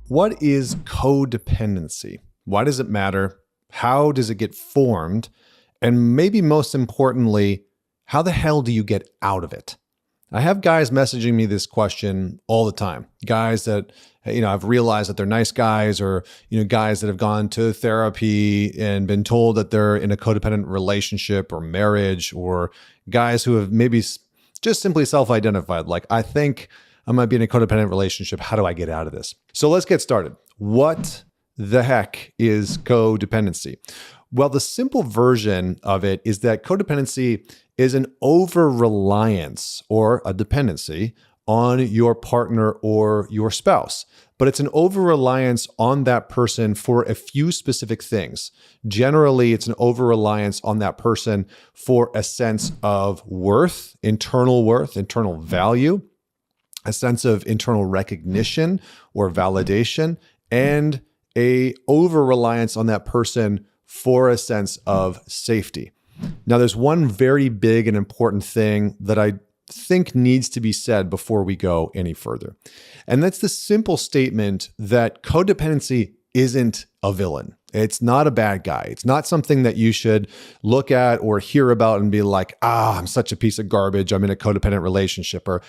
What is codependency? Why does it matter? How does it get formed? And maybe most importantly, how the hell do you get out of it? I have guys messaging me this question all the time. Guys that, I've realized that they're nice guys, or, guys that have gone to therapy and been told that they're in a codependent relationship or marriage, or guys who have maybe just simply self-identified. Like, I think I might be in a codependent relationship. How do I get out of this? So let's get started. What the heck is codependency? Well, the simple version of it is that codependency is an over-reliance or a dependency on your partner or your spouse. But it's an over-reliance on that person for a few specific things. Generally, it's an over-reliance on that person for a sense of worth, internal value, a sense of internal recognition or validation, and a over-reliance on that person for a sense of safety. Now, there's one very big and important thing that I think needs to be said before we go any further. And that's the simple statement that codependency isn't a villain. It's not a bad guy. It's not something that you should look at or hear about and be like, I'm such a piece of garbage. I'm in a codependent relationship, or,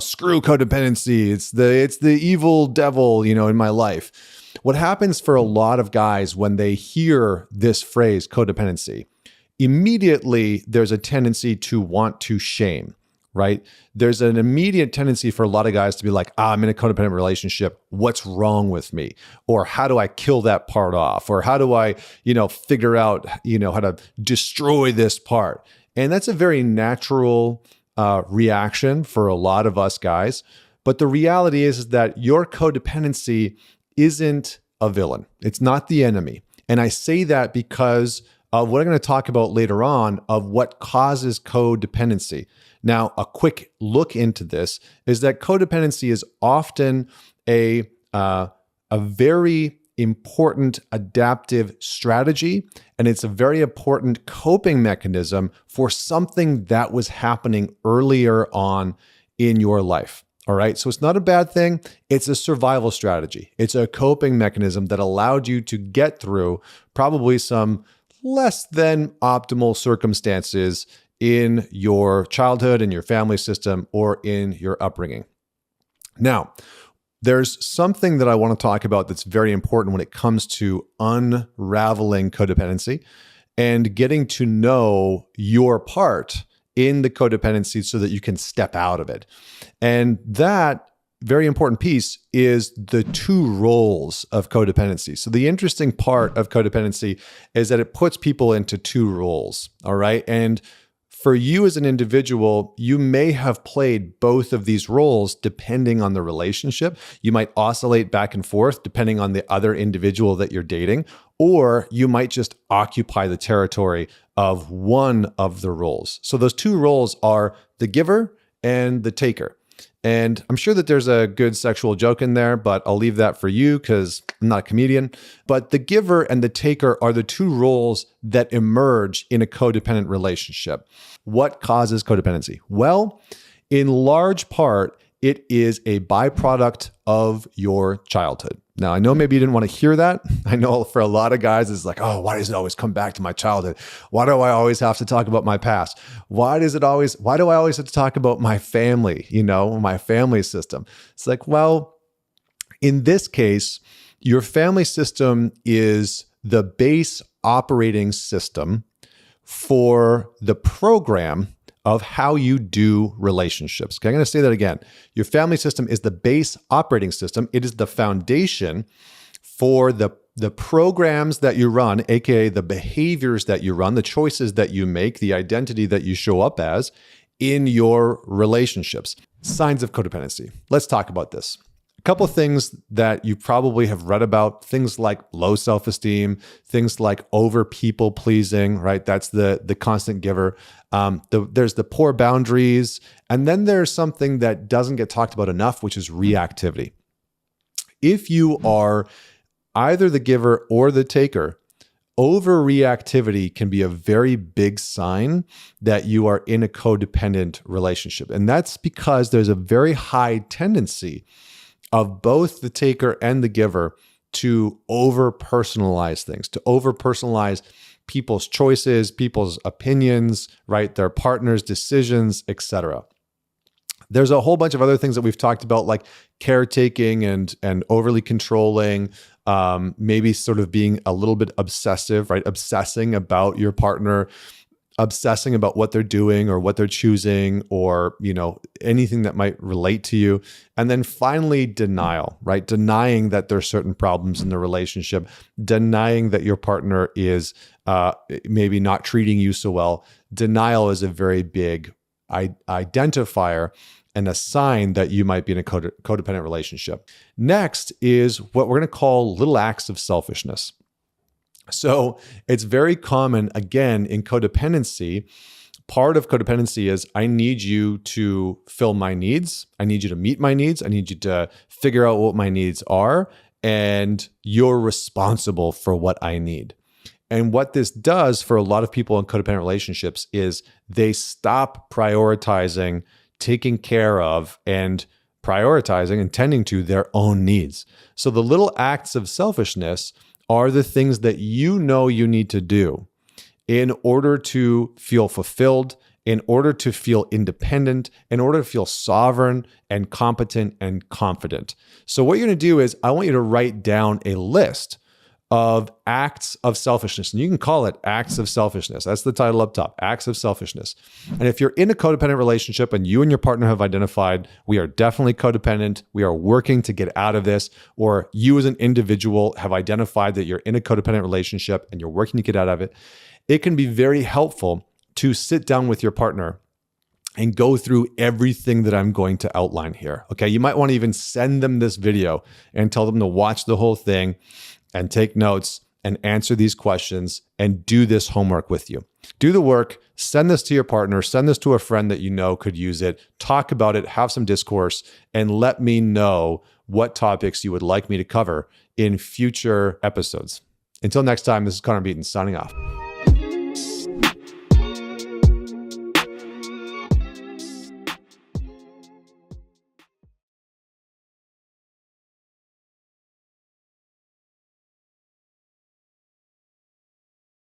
screw codependency. It's the evil devil, in my life. What happens for a lot of guys when they hear this phrase, codependency, immediately there's a tendency to want to shame, right? There's an immediate tendency for a lot of guys to be like, I'm in a codependent relationship. What's wrong with me? Or how do I kill that part off? Or how do I, figure out, how to destroy this part? And that's a very natural reaction for a lot of us guys. But the reality is that your codependency isn't a villain. It's not the enemy. And I say that because of what I'm going to talk about later on of what causes codependency. Now, a quick look into this is that codependency is often a very important adaptive strategy, and it's a very important coping mechanism for something that was happening earlier on in your life. All right. So it's not a bad thing. It's a survival strategy. It's a coping mechanism that allowed you to get through probably some less than optimal circumstances in your childhood, in your family system, or in your upbringing. Now, there's something that I want to talk about that's very important when it comes to unraveling codependency and getting to know your part in the codependency so that you can step out of it. And that very important piece is the two roles of codependency. So the interesting part of codependency is that it puts people into two roles, all right? And for you as an individual, you may have played both of these roles depending on the relationship. You might oscillate back and forth depending on the other individual that you're dating, or you might just occupy the territory of one of the roles. So those two roles are the giver and the taker. And I'm sure that there's a good sexual joke in there, but I'll leave that for you because I'm not a comedian. But the giver and the taker are the two roles that emerge in a codependent relationship. What causes codependency? Well, in large part, it is a byproduct of your childhood. Now, I know maybe you didn't want to hear that. I know for a lot of guys, it's like, why does it always come back to my childhood? Why do I always have to talk about my past? Why do I always have to talk about my family, my family system? It's like, well, in this case, your family system is the base operating system for the program of how you do relationships. Okay, I'm going to say that again. Your family system is the base operating system. It is the foundation for the programs that you run, aka the behaviors that you run, the choices that you make, the identity that you show up as in your relationships. Signs of codependency. Let's talk about this. A couple of things that you probably have read about, things like low self-esteem, things like over people pleasing, right? That's the constant giver. There's the poor boundaries. And then there's something that doesn't get talked about enough, which is reactivity. If you are either the giver or the taker, overreactivity can be a very big sign that you are in a codependent relationship. And that's because there's a very high tendency of both the taker and the giver to over-personalize things, to over-personalize people's choices, people's opinions, right? Their partners' decisions, etc. There's a whole bunch of other things that we've talked about, like caretaking and overly controlling, maybe sort of being a little bit obsessive, right? Obsessing about your partner, obsessing about what they're doing or what they're choosing, or, anything that might relate to you. And then finally, denial, right? Denying that there's certain problems in the relationship, denying that your partner is maybe not treating you so well. Denial is a very big identifier and a sign that you might be in a codependent relationship. Next is what we're going to call little acts of selfishness. So it's very common, again, in codependency. Part of codependency is I need you to fill my needs. I need you to meet my needs. I need you to figure out what my needs are. And you're responsible for what I need. And what this does for a lot of people in codependent relationships is they stop prioritizing, taking care of, and prioritizing and tending to their own needs. So the little acts of selfishness are the things that you need to do in order to feel fulfilled, in order to feel independent, in order to feel sovereign and competent and confident. So what you're going to do is I want you to write down a list of acts of selfishness. And you can call it acts of selfishness. That's the title up top, acts of selfishness. And if you're in a codependent relationship and you and your partner have identified, we are definitely codependent, we are working to get out of this, or you as an individual have identified that you're in a codependent relationship and you're working to get out of it, it can be very helpful to sit down with your partner and go through everything that I'm going to outline here. Okay, you might want to even send them this video and tell them to watch the whole thing and take notes and answer these questions and do this homework with you. Do the work, send this to your partner, send this to a friend that you know could use it, talk about it, have some discourse, and let me know what topics you would like me to cover in future episodes. Until next time, this is Connor Beaton signing off.